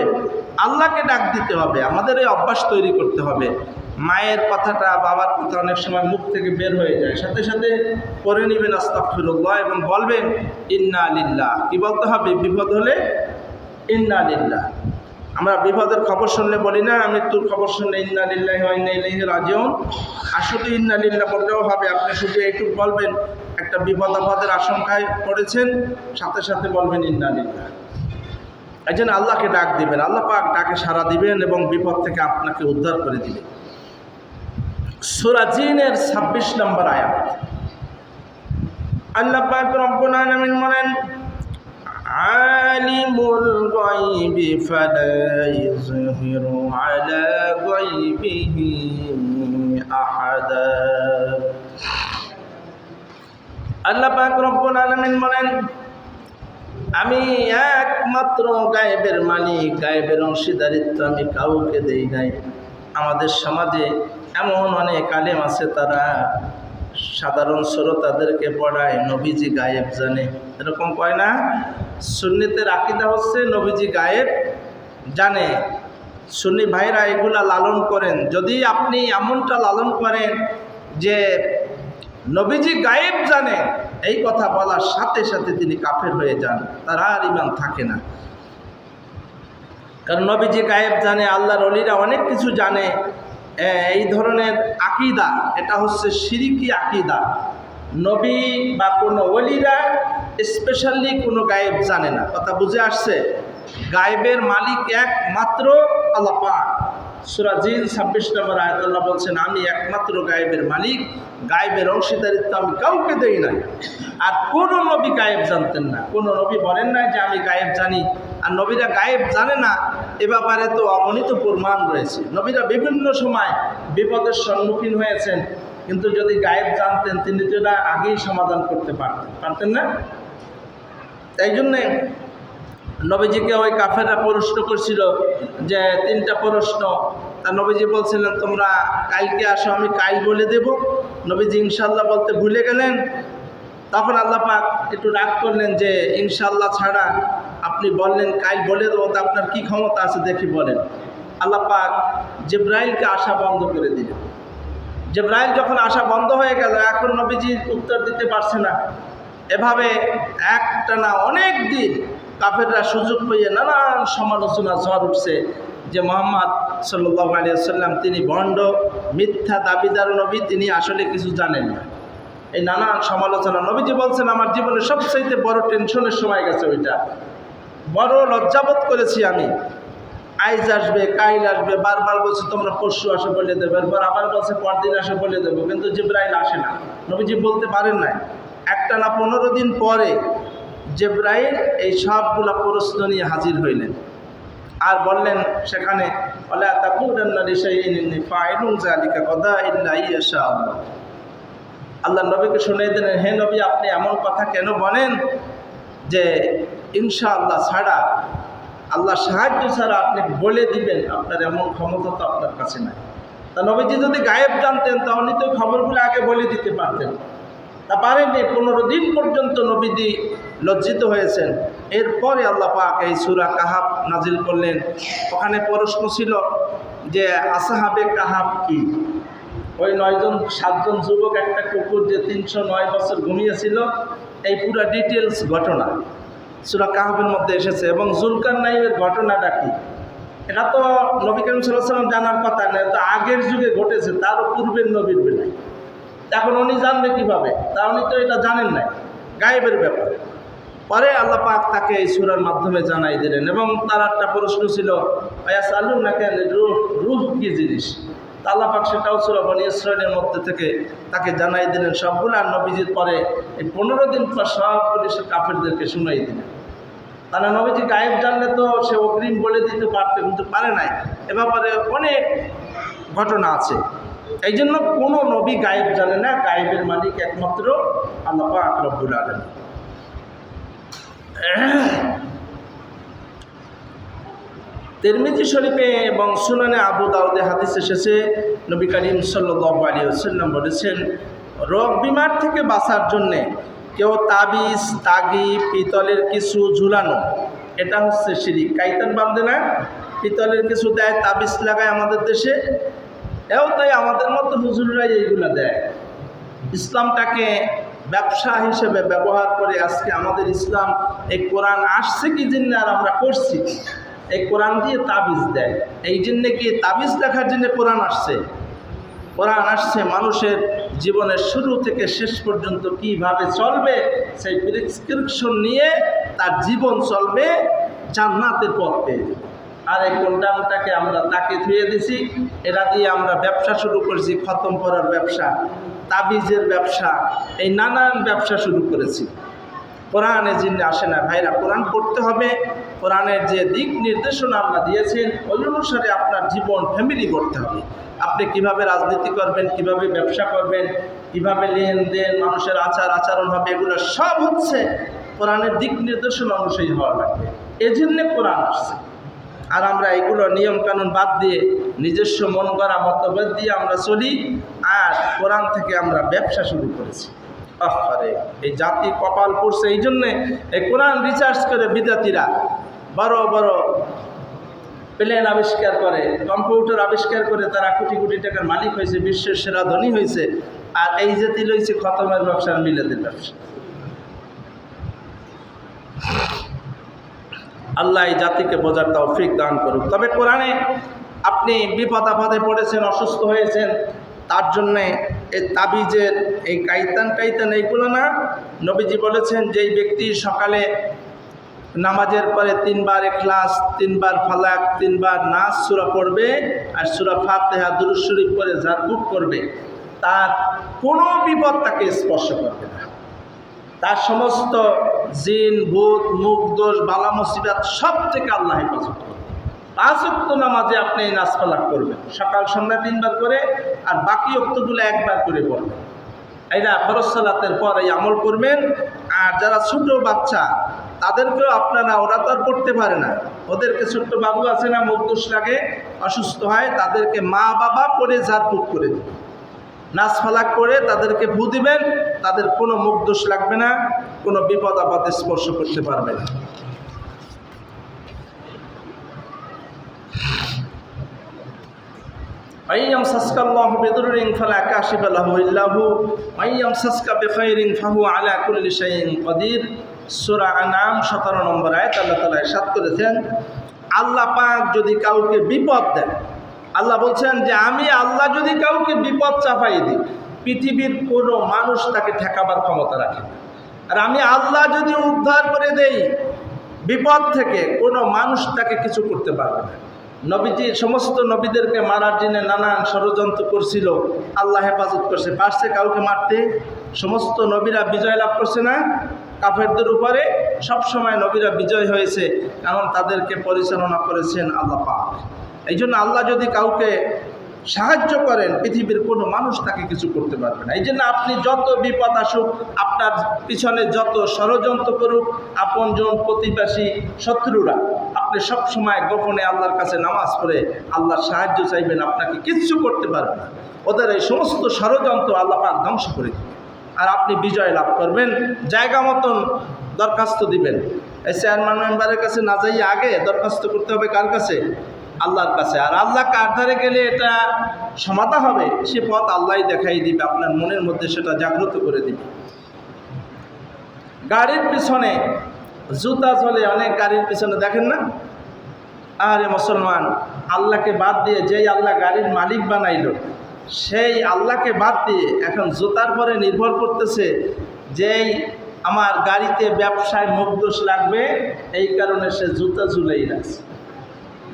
আল্লাহকে ডাক দিতে হবে। আমাদের এই অভ্যাস তৈরি করতে হবে। মায়ের কথাটা, বাবার কথা অনেক সময় মুখ থেকে বের হয়ে যায়, সাথে সাথে পড়ে নেবেন আস্তাগফিরুল্লাহ এবং বলবেন ইন্না লিল্লাহ। কি বলতে হবে? বিপদ হলে ইন্না লিল্লাহ। আমরা বিপদের খবর শুনলে বলি না, মৃত্যুর খবর শুনলে ইন্না লিল্লাহি ওয়া ইন্না ইলাইহি রাজিউন। আর শুধু ইন্না লিল্লাহ বললেও হবে, আপনি শুধু এইটুকু বলবেন একটা বিপদ আপদের আশঙ্কায় পড়েছেন, সাথে সাথে বলবেন ইন্না লিল্লাহ। এই জন্য আল্লাহকে ডাক দিবেন, আল্লাহ পাক ডাকে সাড়া দিবেন এবং বিপদ থেকে আপনাকে উদ্ধার করে দিবেন। সূরা জিনের 26 নম্বর আয়াত আল্লাহ পাক রব্বুল আলামিন বলেন আলিমুল গায়বি ফালা ইযহিরু আলা গায়বিহি আহাদা। আল্লাহ পাক রব্বুল আলামিন বলেন আমি একমাত্র গায়েবের মালিক, গায়েবের অংশীদারিত্ব আমি কাউকে দেই নাই। আমাদের সমাজে এমন অনেক আলেম আছে, তারা সাধারণ শ্রোতাদেরকে পড়ায় নবীজি গায়েব জানে, এরকম কয় না? সুন্নিতের আকীদা হচ্ছে নবীজি গায়েব জানে। সুন্নি ভাইরা এগুলা লালন করেন। যদি আপনি এমনটা লালন করেন যে নবীজি গায়েব জানে, এই কথা বলার সাথে সাথে তিনি কাফের হয়ে যান, তার আর ঈমান থাকে না। কারণ নবীজি গায়েব জানে, আল্লাহর ওলিরা অনেক কিছু জানে। এই ধরনের আকীদা, এটা হচ্ছে শিরকি আকীদা। নবী বা কোনো ওলিরা স্পেশালি কোনো গায়েব জানে না। কথা বুঝে আসছে? গায়েবের মালিক একমাত্র আল্লাহ পাক। সূরা জিন 26 নম্বর আয়াত আল্লাহ বলছেন, আমি একমাত্র গায়েবের মালিক, গায়েবের অংশীদারিত্ব আমি কাউকে দেই নাই। আর কোনো নবী গায়েব জানতেন না। কোনো নবী বলেন নাই যে আমি গায়েব জানি। আর নবীরা গায়েব জানে না এ ব্যাপারে তো অগণিত প্রমাণ রয়েছে। নবীরা বিভিন্ন সময় বিপদের সম্মুখীন হয়েছেন, কিন্তু যদি গায়েব জানতেন তিনি তো এটা আগেই সমাধান করতে পারতেন না। তাই জন্যে নবীজিকে ওই কাফেররা প্রশ্ন করছিল যে 3টা প্রশ্ন। তা নবীজি বলছিলেন তোমরা কালকে আসো, আমি কাল বলে দেব। নবীজি ইনশাল্লাহ বলতে ভুলে গেলেন। তখন আল্লাহ পাক একটু রাগ করলেন যে ইনশাল্লাহ ছাড়া আপনি বললেন কাল বলে দেবো, তা আপনার কী ক্ষমতা আছে দেখি বলেন। আল্লাহ পাক জিবরাইলকে আসা বন্ধ করে দিলেন। জিবরাইল যখন আসা বন্ধ হয়ে গেল, এখন নবীজি উত্তর দিতে পারছে না। এভাবে একটানা অনেক দিন কাফেররা সুযোগ পেয়ে নানান সমালোচনা ঝড় উঠছে যে মুহাম্মদ সাল্লাল্লাহু আলাইহি ওয়াসাল্লাম তিনি ভণ্ড, মিথ্যা দাবিদার নবী, তিনি আসলে কিছু জানেন না। এই নানান সমালোচনা। নবীজি বলছেন আমার জীবনে সবচাইতে বড় টেনশনের সময় গেছে ওইটা। বড় লজ্জাবোধ করেছি আমি। আইজ আসবে, কাইল আসবে, বারবার বলছে তোমরা পরশু আসো বলে দেবো, এরপর আবার বলছে পরদিন আসো বলে দেবো, কিন্তু জিবরাইল আসে না। নবীজি বলতে পারেন নাই। একটানা 15 দিন পরে জিবরাইল এই সবগুলা প্রশ্ন নিয়ে হাজির হইলেন আর বললেন সেখানে, ওয়ালা তাকুলান্না লিশাইইন ইন্নী ফাইলুন যালিকা গাদা ইল্লা ইনশা আল্লাহ। আল্লাহ নবীকে শুনিয়ে দিলেন, হে নবী আপনি এমন কথা কেন বলেন যে ইনশাআল্লাহ ছাড়া, আল্লাহ সাহায্য ছাড়া আপনি বলে দিবেন, আপনার এমন ক্ষমতা তো আপনার কাছে নাই। তা নবীজি যদি গায়েব জানতেন তাহলে তো খবরগুলো আগে বলে দিতে পারতেন। তা পারেননি। 15 দিন পর্যন্ত নবীজি লজ্জিত হয়েছেন। এরপরে আল্লাহ পাক এই সূরা কাহাফ নাজিল করলেন। ওখানে প্রশ্ন ছিল যে আসহাবে কাহাফ কি? ওই 7জন যুবক, একটা কুকুর যে 309 বছর ঘুমিয়েছিল, এই পুরো ডিটেলস ঘটনা সূরা কাহাফের মধ্যে এসেছে। এবং যুলকারনাইনের ঘটনাটা কি, এটা তো নবী করিম সাল্লাল্লাহু আলাইহি ওয়াসাল্লাম জানার কথা নয়, তো আগের যুগে ঘটেছে, তারও পূর্বের নবীর বেলায়। এখন উনি জানবে কিভাবে? তা উনি তো এটা জানেন না, গায়েবের ব্যাপার। পরে আল্লাহ পাক তাকে এই সূরার মাধ্যমে জানাই দিলেন। এবং তার একটা প্রশ্ন ছিল ইয়াসআলুনাকা রূহ, রূহ কি জিনিস? আল্লাহ পাক সেটাও সূরা বনী ইসরাঈলের মধ্যে থেকে তাকে জানাই দিলেন সবগুলো। আর নবীজির পরে এই 15 দিন পর সবগুলি সে কাফেরদেরকে শুনাই দিলেন। তাহলে নবীজি গায়েব জানলে তো সে অগ্রিম বলে দিতে পারত, কিন্তু পারে নাই। এ ব্যাপারে অনেক ঘটনা আছে। এই জন্য কোনো নবী গায়েব জানে না, গায়েবের মালিক একমাত্র আল্লাহ পাক রব্বুল আলামিন। তিরমিজি শরীফে এবং সুনানে আবু দাউদে হাদিস এসেছে, নবী করিম সাল্লাল্লাহু আলাইহি ওয়াসাল্লাম বলেছেন, রোগ বিমার থেকে বাঁচার জন্যে কেউ তাবিজ, তাগি, পিতলের কিছু ঝুলানো, এটা হচ্ছে শিরিক। কাইতান বাঁধে না, পিতলের কিছু দেয়, তাবিজ লাগায় আমাদের দেশে। এও তাই আমাদের মতো হুজুররাই এইগুলা দেয়। ইসলামটাকে ব্যবসা হিসেবে ব্যবহার করে আজকে আমাদের ইসলাম, এই কোরআন আসছে কি জন্য আর আমরা করছি, এই কোরআন দিয়ে তাবিজ দেয়। এই জন্যে কি তাবিজ লেখার জন্য কোরআন আসছে? কোরআন আসছে মানুষের জীবনের শুরু থেকে শেষ পর্যন্ত কিভাবে চলবে সেই প্রেসক্রিপশন নিয়ে তার জীবন চলবে, জান্নাতের পথ পেয়ে যাবে। আর এই কোনটাকে আমরা তাকে ধুয়ে দিছি, এরা দিয়ে আমরা ব্যবসা শুরু করেছি, খতম করার ব্যবসা, তাবিজের ব্যবসা, এই নানান ব্যবসা শুরু করেছি। কোরআনের জিন্নে আসে না ভাইরা। কোরআন পড়তে হবে। কোরআনের যে দিক নির্দেশনা আমরা দিয়েছেন ওই অনুসারে আপনার জীবন, ফ্যামিলি করতে হবে। আপনি কিভাবে রাজনীতি করবেন, কিভাবে ব্যবসা করবেন, কিভাবে লেনদেন, মানুষের আচার আচরণ হবে, এগুলো সব হচ্ছে কোরআনের দিক নির্দেশনা অনুযায়ী হওয়া লাগবে। এজন্যে কোরআন আসছে। আর আমরা এগুলো নিয়মকানুন বাদ দিয়ে নিজস্ব মন গড়া মতভেদ দিয়ে আমরা চলি, আর কোরআন থেকে আমরা ব্যবসা শুরু করেছি। আরে এই জাতি কপাল পড়ছে। এই জন্যে এই কোরআন রিসার্চ করে বিদ্যার্থীরা বড় বড় প্লেন আবিষ্কার করে, কম্পিউটার আবিষ্কার করে তারা কোটি কোটি টাকার মালিক হয়েছে, বিশ্বের সেরা ধনী হয়েছে, আর এই জাতি লইছে খতমের ব্যবসা আর মিলাদের ব্যবসা। আল্লাহ এই জাতিকে বোঝার তৌফিক দান করুক। তবে কোরআনে আপনি বিপদ আপদে পড়েছেন, অসুস্থ হয়েছেন, তার জন্যে এই তাবিজের এই কাইতান এইগুলো না। নবীজি বলেছেন যেই ব্যক্তি সকালে নামাজের পরে 3 বার ইখলাস, 3 বার ফালাক, 3 বার নাস সূরা পড়বে আর সূরা ফাতিহা দুরূদ শরীফ পড়ে ঝাড়ফুঁক করবে, তার কোনো বিপদ তাকে স্পর্শ করবে না। তার সমস্ত জিন ভূত মুখ দোষ বালা মুসিবত সব থেকে আল্লাহ হেফাজত করবে। 5 ওয়াক্ত নামাজে আপনি এই নাস ফালাক করবেন, সকাল সন্ধ্যা 3 বার করে, আর বাকি ওয়াক্তগুলো 1 বার করে পড়বেন। এইটা ফরজ সালাতের পর এই আমল করবেন। আর যারা ছোট বাচ্চা তাদেরকেও আপনারা, ওরা তো আর পড়তে পারে না, ওদেরকে ছোট্ট বাবু আছে না, মুখ দোষ লাগে, অসুস্থ হয়, তাদেরকে মা বাবা পড়ে ঝাড়ফুঁক করে দেবেন, নাচ ফালাক করে তাদেরকে ফু দিবেন, তাদের কোনো মুখ দোষ লাগবে না, কোনো বিপদ আপদে স্পর্শ করতে পারবে না। আইয়াম সাসকাল্লাহু বিদুররিন ফালা কাশিফা লাহু ইল্লাহু আইয়াম সাসকা বিখাইরিন ফাহু আলা কুল্লি শাইইন কাদির। সূরা আনাম 17 নম্বর আয়াত আল্লাহ তাআলা ইরশাদ করেছেন, আল্লাহ পাক যদি কাউকে বিপদ দেন, আল্লাহ বলছেন যে আমি আল্লাহ যদি কাউকে বিপদ চাপাই দিই, পৃথিবীর কোনো মানুষ তাকে ঠেকাবার ক্ষমতা রাখে না। আর আমি আল্লাহ যদি উদ্ধার করে দেই বিপদ থেকে, কোনো মানুষ তাকে কিছু করতে পারবে না। নবীজি সমস্ত নবীদেরকে মারার জন্য নানান ষড়যন্ত্র করছিল, আল্লাহ হেফাজত করছে। পারছে কাউকে মারতে? সমস্ত নবীরা বিজয় লাভ করছে না কাফেরদের উপরে? সবসময় নবীরা বিজয় হয়েছে, কারণ তাদেরকে পরিচালনা করেছেন আল্লাহ পাক। এই জন্য আল্লাহ যদি কাউকে সাহায্য করেন, পৃথিবীর কোনো মানুষ তাকে কিছু করতে পারবে না। এই জন্য আপনি যত বিপদ আসুক, আপনার পিছনে যত ষড়যন্ত্র করুক, আপনজন প্রতিবেশী শত্রুরা, আপনি সব সময় গোপনে আল্লাহর কাছে নামাজ পড়ে আল্লাহর সাহায্য চাইবেন, আপনাকে কিচ্ছু করতে পারবে না। ওদের এই সমস্ত ষড়যন্ত্র আল্লাহ পাক ধ্বংস করে দেবেন, আর আপনি বিজয় লাভ করবেন। জায়গা মতন দরখাস্ত দিবেন। এই চেয়ারম্যান মেম্বারের কাছে না যাইয়ে আগে দরখাস্ত করতে হবে কার কাছে? আল্লাহর কাছে। আর আল্লাহ কার ধারে গেলে এটা সমাধা হবে, সে পথ আল্লাহই দেখাই দিবে, আপনার মনের মধ্যে সেটা জাগ্রত করে দিবে। গাড়ির পিছনে জুতা ঝোলে, অনেক গাড়ির পিছনে দেখেন না? আরে মুসলমান, আল্লাহকে বাদ দিয়ে যেই আল্লাহ গাড়ির মালিক বানাইল, সেই আল্লাহকে বাদ দিয়ে এখন জুতার পরে নির্ভর করতেছে, যেই আমার গাড়িতে ব্যবসায় মুখ দোষ লাগবে, এই কারণে সে জুতা ঝুলেই রাখছে।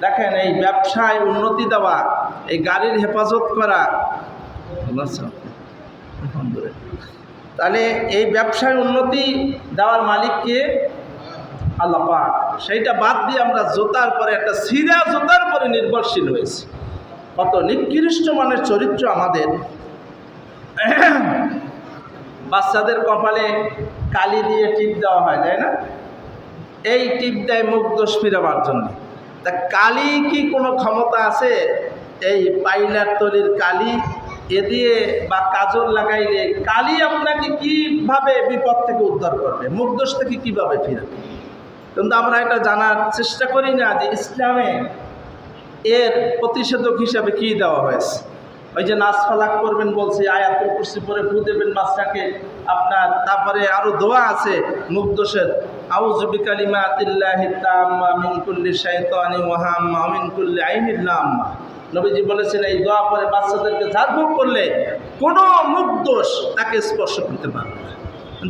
দেখেন, এই ব্যবসায় উন্নতি দেওয়া, এই গাড়ির হেফাজত করা, তাহলে এই ব্যবসায় উন্নতি দেওয়ার মালিক কে? আল্লাহ পাক। সেইটা বাদ দিয়ে আমরা জুতার পরে, একটা সিরা জুতার পরে নির্ভরশীল হয়েছি। কত নিকৃষ্ট মানের চরিত্র আমাদের। বাচ্চাদের কপালে কালি দিয়ে টিপ দেওয়া হয়, তাই না? এই টিপ দেয় মুখ দোষ ফিরাবার জন্য। তা কালি কি কোনো ক্ষমতা আছে? এই পাইলার তলির কালি এ দিয়ে বা কাজল লাগাইলে কালি আপনাকে কিভাবে বিপদ থেকে উদ্ধার করবে, মুখ দোষ থেকে কিভাবে ফিরাবে? কিন্তু আমরা এটা জানার চেষ্টা করি না যে ইসলামে এর প্রতিষেধক হিসাবে কি দেওয়া হয়েছে। ওই যে নাচ ফালাক করবেন বলছে, আয়াতুল কুরসি পরে ফু দেবেন বাচ্চাকে আপনার, তারপরে আরো দোয়া আছে মুখ দোষের, আউযু বিকালিমাতিল্লাহিত তাম্মা মিন কুল্লি শাইতানিন ওয়া হাম্মা মিন কুল্লি আইনিন লাম্মা। নবীজি বলেছেন এই দোয়া পরে বাচ্চাদেরকে ঝাড়ফুঁক করলে কোনো মুখ দোষ তাকে স্পর্শ করতে পারবে না।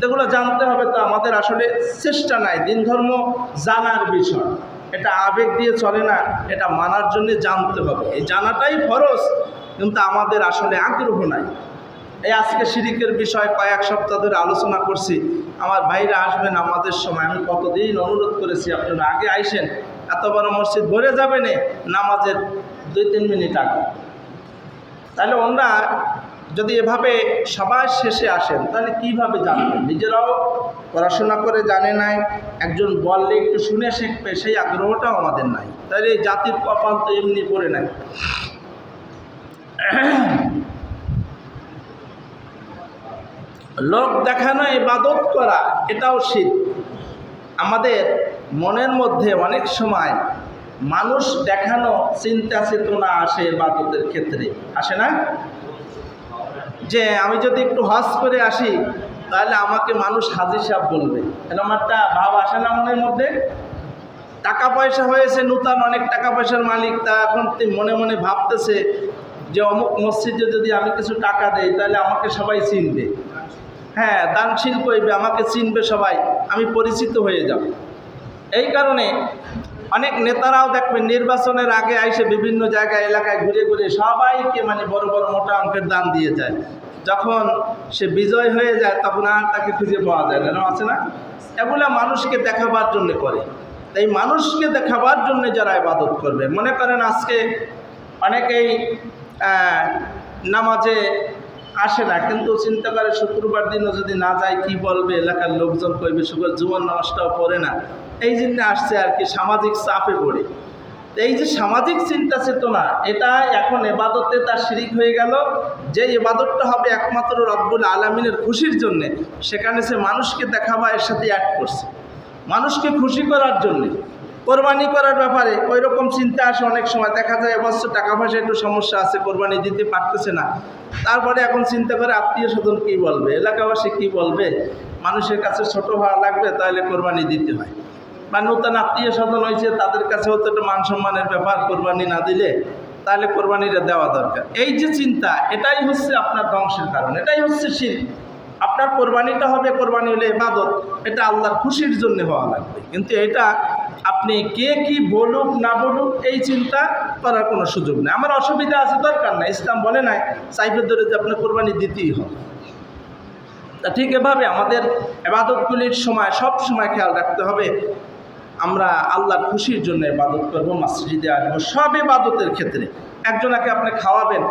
এগুলো জানতে হবে। তো আমাদের আসলে চেষ্টা নাই। দিন ধর্ম জানার বিষয়, এটা আবেগ দিয়ে চলে না, এটা মানার জন্য জানতে হবে। এই জানাটাই ফরজ, কিন্তু আমাদের আসলে আগ্রহ নাই। এই আজকে শিরিকের বিষয় কয়েক সপ্তাহ ধরে আলোচনা করছি। আমার ভাইরা আসবেন আমাদের সময়, আমি কতদিন অনুরোধ করেছি আপনারা আগে আইসেন, এত বড় মসজিদ ভরে যাবে না নামাজের 2-3 মিনিট আগে। তাহলে ওনারা যদি এভাবে সবার শেষে আসেন, তাহলে কিভাবে জানবেন? নিজেরাও পড়াশোনা করে জানে নাই, একজন বললে একটু শুনে শিখবে, সেই আগ্রহটাও আমাদের নাই। তাহলে এই জাতির কপাল তো এমনি পড়ে নাই। লোক দেখানো ইবাদত করা, এটাও শিরক। আমাদের মনের মধ্যে অনেক সময় মানুষ দেখানো চিন্তা চেতনা আসে ইবাদতের ক্ষেত্রে, আসে না? যে আমি যদি একটু হজ করে আসি তাহলে আমাকে মানুষ হাজী সাহেব বলবে, এরকম একটা ভাব আসে না মনের মধ্যে? টাকা পয়সা হয়েছে, নূতন অনেক টাকা পয়সার মালিক, তা এখন মনে মনে ভাবতেছে যে অমুক মসজিদে যদি আমি কিছু টাকা দেই তাহলে আমাকে সবাই চিনবে, হ্যাঁ দানশীল করবে, আমাকে চিনবে সবাই, আমি পরিচিত হয়ে যাব। এই কারণে অনেক নেতারাও দেখবেন নির্বাচনের আগে এসে বিভিন্ন জায়গায় এলাকায় ঘুরে ঘুরে সবাইকে মানে বড় বড় মোটা অঙ্কের দান দিয়ে যায়। যখন সে বিজয় হয়ে যায় তখন আর তাকে খুঁজে পাওয়া যায় না, আছে না? এগুলা মানুষকে দেখাবার জন্য করে। এই মানুষকে দেখাবার জন্য যারা ইবাদত করবে, মনে করেন আজকে অনেকেই নামাজে আসে না, কিন্তু চিন্তা করে শুক্রবার দিনও যদি না যায় কি বলবে, এলাকার লোকজন কইবে, শুক্র জীবন নামাজটাও পড়ে না, এই জন্য আসছে আর কি, সামাজিক চাপে পড়ে। এই যে সামাজিক চিন্তা চেতনা, এটা এখন ইবাদতে তার শিরিক হয়ে গেল। যে ইবাদতটা হবে একমাত্র রব্বুল আলামিনের খুশির জন্যে, সেখানে সে মানুষকে দেখাবা এর সাথে অ্যাড করছে, মানুষকে খুশি করার জন্যে। কোরবানি করার ব্যাপারে ওই রকম চিন্তা আসে অনেক সময়, দেখা যায় অবশ্য টাকা পয়সা একটু সমস্যা আছে, কোরবানি দিতে পারতেছে না, তারপরে এখন চিন্তা করে আত্মীয় স্বজন কী বলবে, এলাকাবাসী কী বলবে, মানুষের কাছে ছোট হওয়া লাগবে, তাহলে কোরবানি দিতে হয়। বা নূতন আত্মীয় স্বজন হয়েছে, তাদের কাছেও তো একটা মান সম্মানের ব্যাপার, কোরবানি না দিলে তাহলে কোরবানিটা দেওয়া দরকার। এই যে চিন্তা, এটাই হচ্ছে আপনার ধ্বংসের কারণ, এটাই হচ্ছে শিরক। আপনার কোরবানিটা হবে, কোরবানি হলে ইবাদত, এটা আল্লাহর খুশির জন্য হওয়া লাগবে, কিন্তু এটা আপনি কে কি বলুক না বলুক এই চিন্তা করার কোনো সুযোগ নেই। আমার অসুবিধা আছে, দরকার নাই, ইসলাম বলে নাই সাইফের ধরে যে আপনার কোরবানি দিতেই হবে। তা ঠিক এভাবে আমাদের ইবাদতগুলির সময় সব সময় খেয়াল রাখতে হবে, আমরা আল্লাহর খুশির জন্য ইবাদত করব, মসজিদে আসবো। সব ইবাদতের ক্ষেত্রে একজনকে আপনি খাওয়াবেন,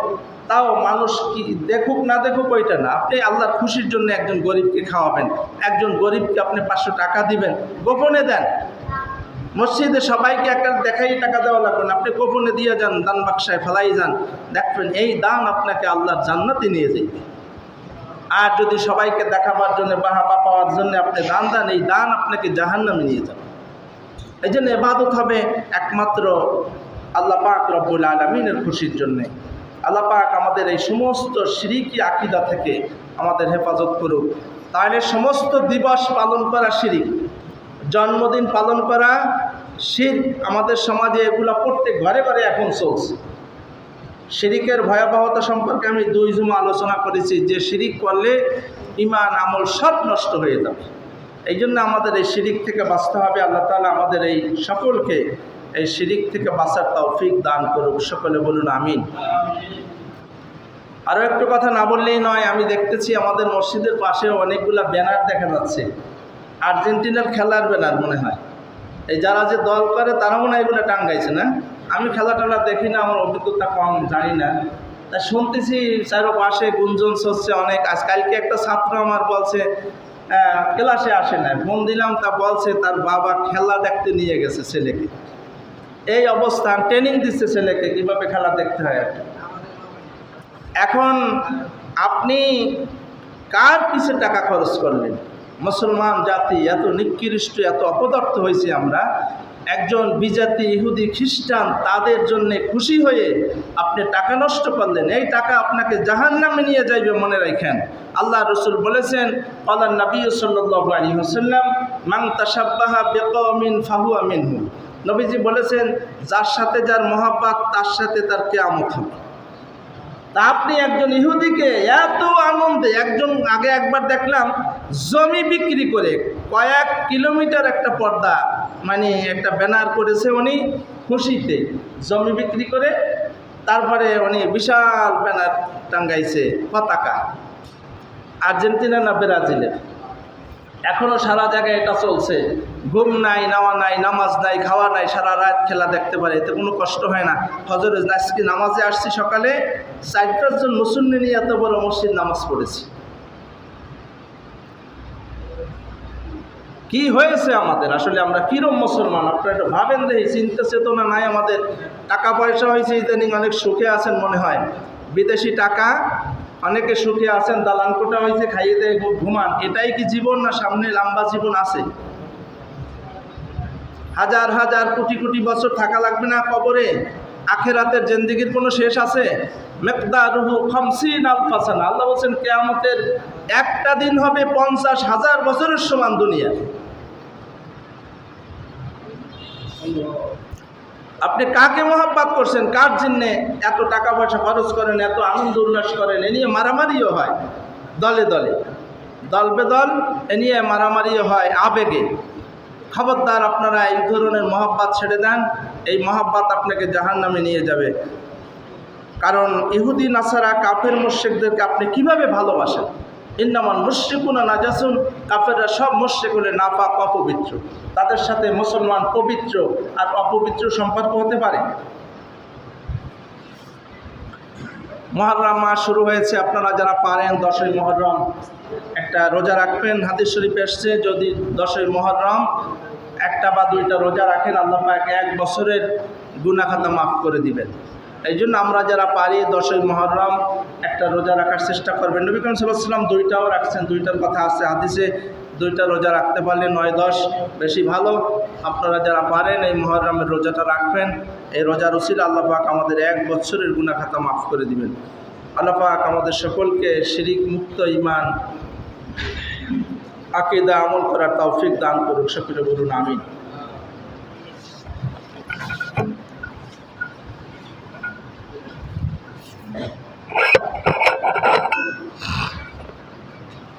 তাও মানুষ কি দেখুক না দেখুক ওইটা না, আপনি আল্লাহর খুশির জন্য একজন গরিবকে খাওয়াবেন, একজন গরিবকে আপনি 500 টাকা দিবেন, গোপনে দেন। মসজিদে সবাইকে একটা দেখাই টাকা দেওয়া লাগবে না, আপনি গোপনে দিয়ে যান, দান বাক্সায় ফেলাই যান, দেখবেন এই দান আপনাকে আল্লাহর জান্নাতে নিয়ে যাবে। আর যদি সবাইকে দেখাবার জন্য, বাহাবা পাওয়ার জন্য আপনি দান দেন, এই দান আপনাকে জাহান্নামে নিয়ে যাবে। এই জন্য ইবাদত হবে একমাত্র আল্লাহ পাক রব্বুল আলামিনের খুশির জন্যে। আল্লাহ পাক আমাদের এই সমস্ত শিরকি আকীদা থেকে আমাদের হেফাজত করুক। তাহলে সমস্ত দিবস পালন করা শিরক, জন্মদিন পালন করা শিরক, আমাদের সমাজে এগুলো প্রত্যেক ঘরে ঘরে এখন চলছে। শিরকের ভয়াবহতা সম্পর্কে আমি 2 জুমা আলোচনা করেছি, যে শিরক করলে ঈমান আমল সব নষ্ট হয়ে যাবে। এই জন্য আমাদের এই শিরক থেকে বাঁচতে হবে। আল্লাহ তাআলা আমাদের এই সকলকে এই শিরক থেকে বাঁচার তৌফিক দান করুক, সকলে বলুন আমিন। আরও একটু কথা না বললেই নয়, আমি দেখতেছি আমাদের মসজিদের পাশে অনেকগুলা ব্যানার দেখা যাচ্ছে, আর্জেন্টিনার খেলার ব্যানার মনে হয়। এই যারা যে দল করে তারা মনে হয় এগুলো টাঙ্গাইছে না? আমি খেলা টেলা দেখি না, আমার অভিজ্ঞতা কম, জানি না। তা শুনতেছি চারপাশে গুঞ্জন চলছে অনেক। আজকালকে একটা ছাত্র আমার বলছে ক্লাসে আসে না, ফোন দিলাম, তা বলছে তার বাবা খেলা দেখতে নিয়ে গেছে ছেলেকে। এই অবস্থান, ট্রেনিং দিচ্ছে ছেলেকে কীভাবে খেলা দেখতে হয়। এখন আপনি কার পিছে টাকা খরচ করলেন? মুসলমান জাতি এত নিকৃষ্ট, এত অপদার্থ হয়েছে আমরা, একজন বিজাতি ইহুদি খ্রিস্টান তাদের জন্য খুশি হয়ে আপনি টাকা নষ্ট করলেন। এই টাকা আপনাকে জাহান্নামে নিয়ে যাইবে, মনে রাখেন। আল্লাহ রসুল বলেছেন, ক্বালা নবী সাল্লাল্লাহু আলাইহি ওয়াসাল্লাম, মান তাশাব্বাহা বিকওমিন ফাহুয়া মিনহুম। নবীজি বলেছেন, যার সাথে যার মহব্বত তার সাথে তার কিয়ামত হবে। তা আপনি একজন ইহুদিকে এত আনন্দে, একজন আগে একবার দেখলাম জমি বিক্রি করে কয়েক কিলোমিটার একটা পর্দা, মানে একটা ব্যানার করেছে উনি খুশিতে, জমি বিক্রি করে তারপরে উনি বিশাল ব্যানার টাঙ্গাইছে, পতাকা, আর্জেন্টিনা না ব্রাজিলের। এখনও সারা জায়গায় এটা চলছে। ঘুম নাই, নাওয়া নাই, নামাজ নাই, খাওয়া নাই, সারা রাত খেলা দেখতে পারে, এতে কোনো কষ্ট হয় না। ফজরে আজকে নামাজে আসছি সকালে, 4-5 জন মুসল্লি নিয়ে এত বড় মসজিদ নামাজ পড়েছি। কি হয়েছে আমাদের? আসলে আমরা কিরম মুসলমান আপনারা একটু ভাবেন, দেখি চিন্তা চেতনা নাই আমাদের। টাকা পয়সা হয়েছে ইদানিং, অনেক সুখে আছেন মনে হয়, বিদেশি টাকা, অনেকে সুখে আছেন, দালান কোটা হয়েছে, খাইয়ে দেয় ঘুমান। এটাই কি জীবন? না সামনে লম্বা জীবন আছে? হাজার হাজার কোটি কোটি বছর থাকা লাগবে না কবরে? আখেরাতের জিন্দেগির কোনো শেষ আছে? মিকদারুহু 50 আলফা সানা। আল্লাহ বলছেন কিয়ামতের একটা দিন হবে 50,000 বছরের সমান দুনিয়া। আপনি কাকে মহব্বত করছেন? কার জন্যে এত টাকা পয়সা খরচ করেন, এত আনন্দ উল্লাস করেন? এ নিয়ে মারামারিও হয় দলে দলে, দল বেদল, এ নিয়ে মারামারিও হয় আবেগে। খবরদার, আপনারা এই ধরনের মহব্বত ছেড়ে দেন। এই মহব্বত আপনাকে জাহান্নামে নিয়ে যাবে। কারণ ইহুদি নাসারা কাফের মুশরিকদেরকে আপনি কিভাবে ভালোবাসেন? ইন্নামাল মুশরিকুনা নাজাসুন। কাফেররা সব মুশরিক হলে নাপাক, অপবিত্র। তাদের সাথে মুসলমান পবিত্র আর অপবিত্র সম্পর্ক হতে পারে? মুহররম মাস শুরু হয়েছে। আপনারা যারা পারেন 10ই মুহররম একটা রোজা রাখবেন। হাদিস শরীফে এসেছে, যদি 10ই মুহররম একটা বা দুইটা রোজা রাখেন, আল্লাহ পাক 1 বছরের গুনাহ খাতা মাফ করে দিবেন। এই জন্য আমরা যারা পারি 10ই মুহররম একটা রোজা রাখার চেষ্টা করবেন। নবী করিম সাল্লাল্লাহু আলাইহি ওয়াসাল্লাম 2টাও রাখছেন, 2টার কথা আছে হাদিসে। 2টা রোজা রাখতে পারলে 9-10 বেশি ভালো। আপনারা যারা পারেন এই মুহররমের রোজাটা রাখবেন। এই রোজার উসিলা আল্লাহ পাক আমাদের 1 বছরের গুনাহ খাতা মাফ করে দিবেন। আল্লাহ পাক আমাদের সকলকে শিরিক মুক্ত ঈমান আকীদা আমল করার তৌফিক দান করুক। সকলে বলুন আমিন।